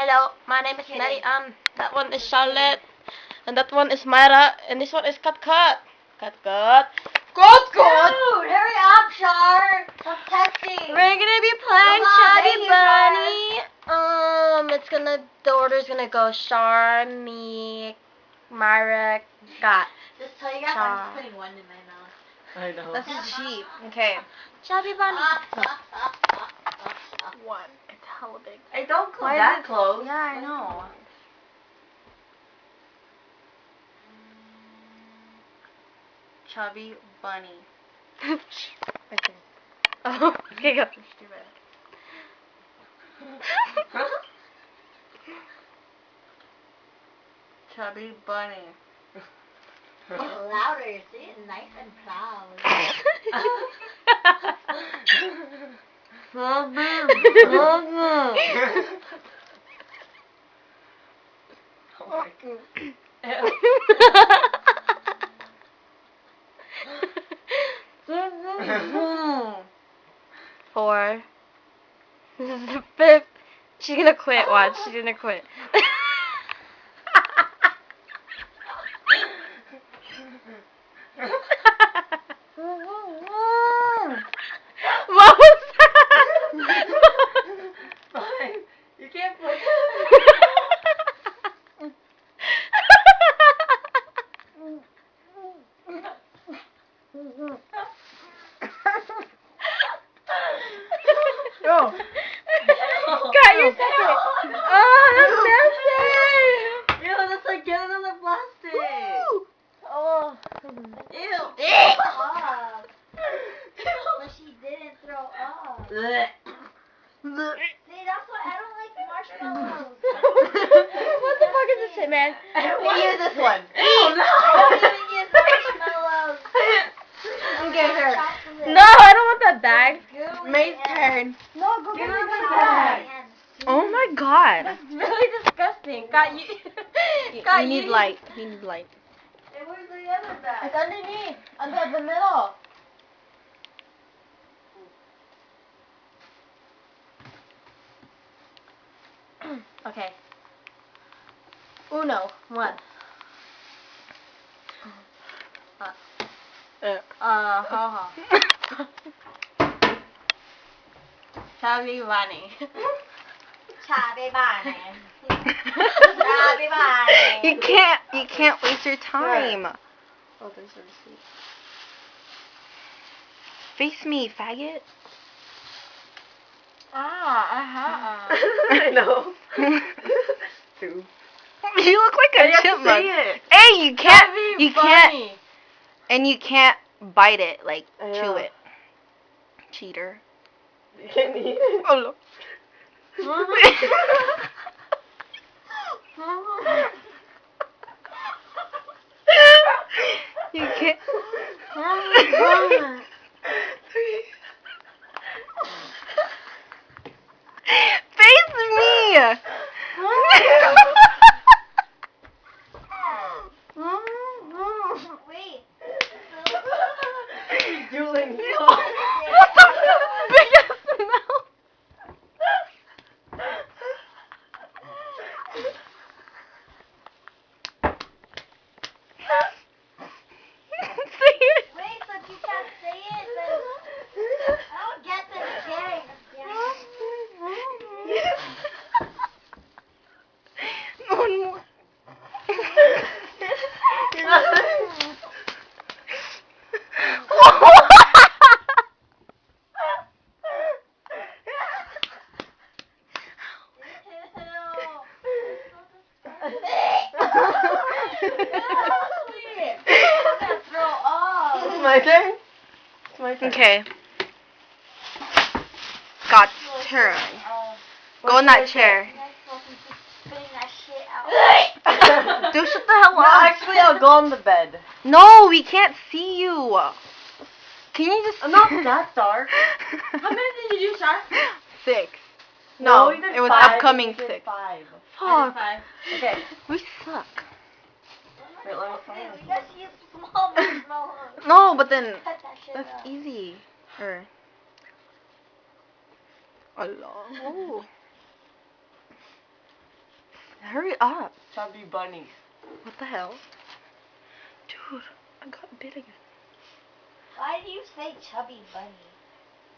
Hello, my name is Nelly. That one is Charlotte, and that one is Myra, and this one is Cut. Dude, Hurry up, Char. Stop texting. We're gonna be playing Chubby Bunny. The order's gonna go Char, me, Myra, Got. Just tell you guys I'm just putting one in my mouth. I know. That's cheap. Okay. Chubby Bunny. One. It's hella big. Hey, don't go Why is that it- close. Yeah, I know. Chubby Bunny. Okay. Oh, okay, go. Chubby Bunny. Louder, see it nice and proud. Oh my God. 4. This is the 5th. She's gonna quit. Watch. She's gonna quit. What was that? Fine. You can't put. 'Got you second. Oh, that's nasty. Ew, that's like getting on the plastic. Oh. Ew. Up. But she didn't throw up. Blech. See, that's why I don't like marshmallows. What the fuck is this shit, man? Hey, use this one. I don't even use marshmallows. I'm getting her. Chocolate. No, I don't want that bag. Gooey May's and- turn. No, go Give get her my the bag. bag. Oh my god. That's really disgusting. Got you. You need light. You need light. Hey, where's the other bag? It's underneath. Under the middle. Okay. Uno. 1. Ha. Chubby Bunny. Chubby Bunny. Chubby Bunny. You can't waste your time. Oh, there's a receipt. Face me, faggot. I know. Two. You look like a chipmunk. It. Hey, you can't. Chubby You can't. Bunny. And you can't bite it, like I chew know. it. Cheater. You can eat it. Oh no. You can't. Face me. Wait. Dueling. What the biggest mouth? Say it. Wait, so if you can't say it, then I don't get this game. One more. My turn? It's my turn. Okay. Got turn. Go in that chair. You guys fucking keep spitting that shit out. Dude, shut the hell No, up. actually, I'll go on the bed. No, we can't see you. Can you just? I'm not that dark. How many did you do, Shar? 6. No, you did it was 5, upcoming you did 6. 5. Fuck. Okay. We suck. Wait, let me Okay, find we just use small marshmallows. No, but then Cut that shit that's out. easy. Or. Allah. Ooh. Hurry up. Chubby bunny. What the hell? Dude, I got bit again. Why do you say chubby bunny?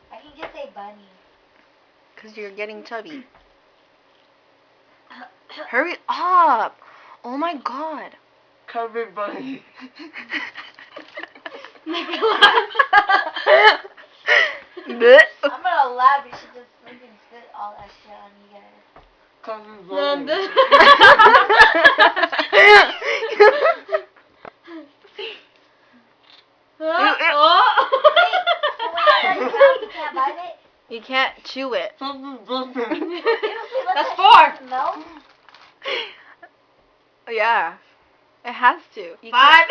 Why can't you just say bunny? Because you're getting chubby. Hurry up. Oh my god. Chubby bunny. Bleh. I'm gonna laugh. You should just freaking spit all that shit on you guys. Chubby No, bunny. Wait, so when you can't bite it? You can't chew it. Chubby bunny. Ew, see, let That's that 4. shit smell. Yeah. It has to. You 5.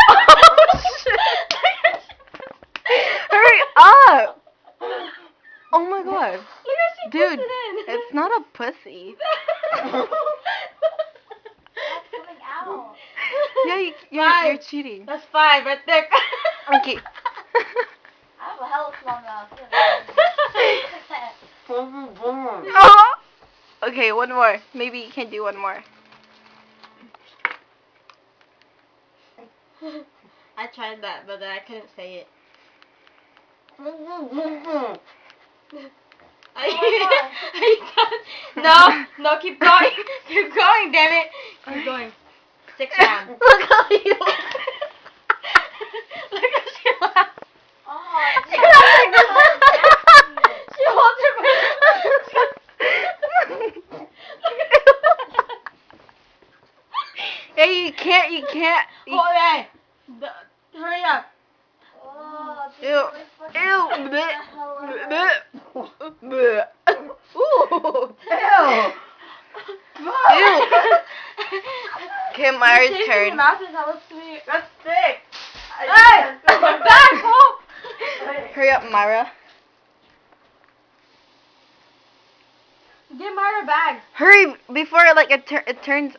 Oh, shit. Hurry up. Oh my god. Look how she Dude, puts it in. it's not a pussy. That's coming out. Yeah, you're cheating. That's 5 right there. Okay. I have a hell of a small mouth. Chubby bunny. Oh. Okay, one more. Maybe you can do one more. I tried that, but then I couldn't say it. Are you done? No, keep going. Keep going, damn it. Keep going. 6 on. Look how you. Look how she laughs. Oh, She dude. She holds her Hey, you can't. You, Oh, yeah. Hurry up. Oh, dude, Ew. we're fucking Ew. the hell out of Bleh. Bleh. Ooh. Ew. Okay, Myra's Tasting turn. the mouth is hella sweet. That's sick. Hey! Back, Hope! Hurry up, Myra. Give Myra a bag. Hurry before it turns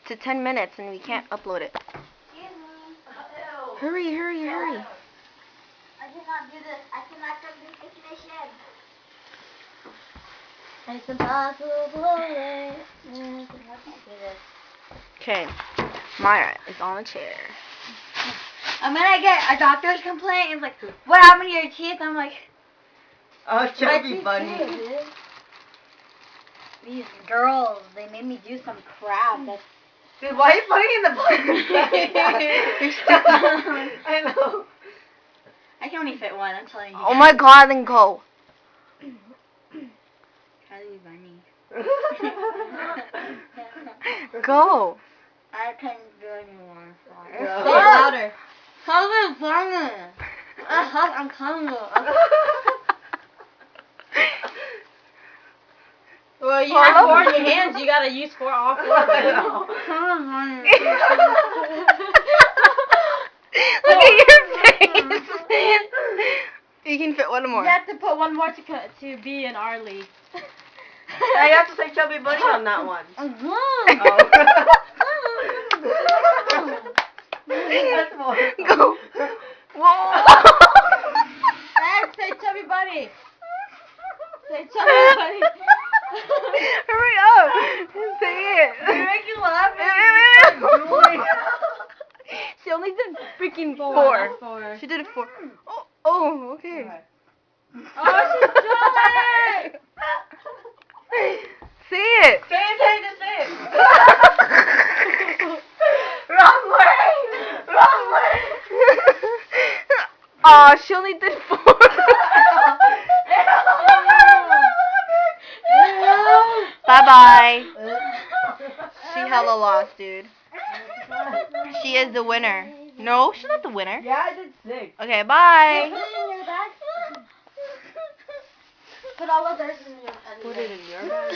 to 10 minutes and we can't upload it. Excuse me. Hurry. I cannot do this. I cannot complete this mission. It's impossible. I cannot do this. Okay, Myra is on a chair. I'm gonna get a doctor's complaint. It's like, what happened to your teeth? I'm like, Oh, my chubby teeth bunny. too, dude. These girls, they made me do some crap. That's Dude, why are you putting in the bunny? I know. I can only fit one. I'm telling you. Oh my god, then go. Kylie Bunny. Go. I can't do anymore. No. Say it louder. Kylie Bunny. I'm coming. Well, you Oh, have I 4 love in it. your hands. You gotta use all 4 of I them. know. Look at your face. You can fit one more. You have to put one more to be in our league. Now you have to say chubby bunny on that one. That's more. Go. Whoa. Next, say chubby bunny. Say chubby bunny. Hurry up. Say it. They make you laugh. She only did freaking 4. 4. She did 4. Oh, okay. Oh, she's done it. Say it. Say it, just say it. Wrong way. Wrong way. Aw, she only did 4. Bye-bye. She hella lost, dude. She is the winner. No, she's not the winner. Yeah, I did 6. Okay, bye. Put all of theirs in your Put it in your bag.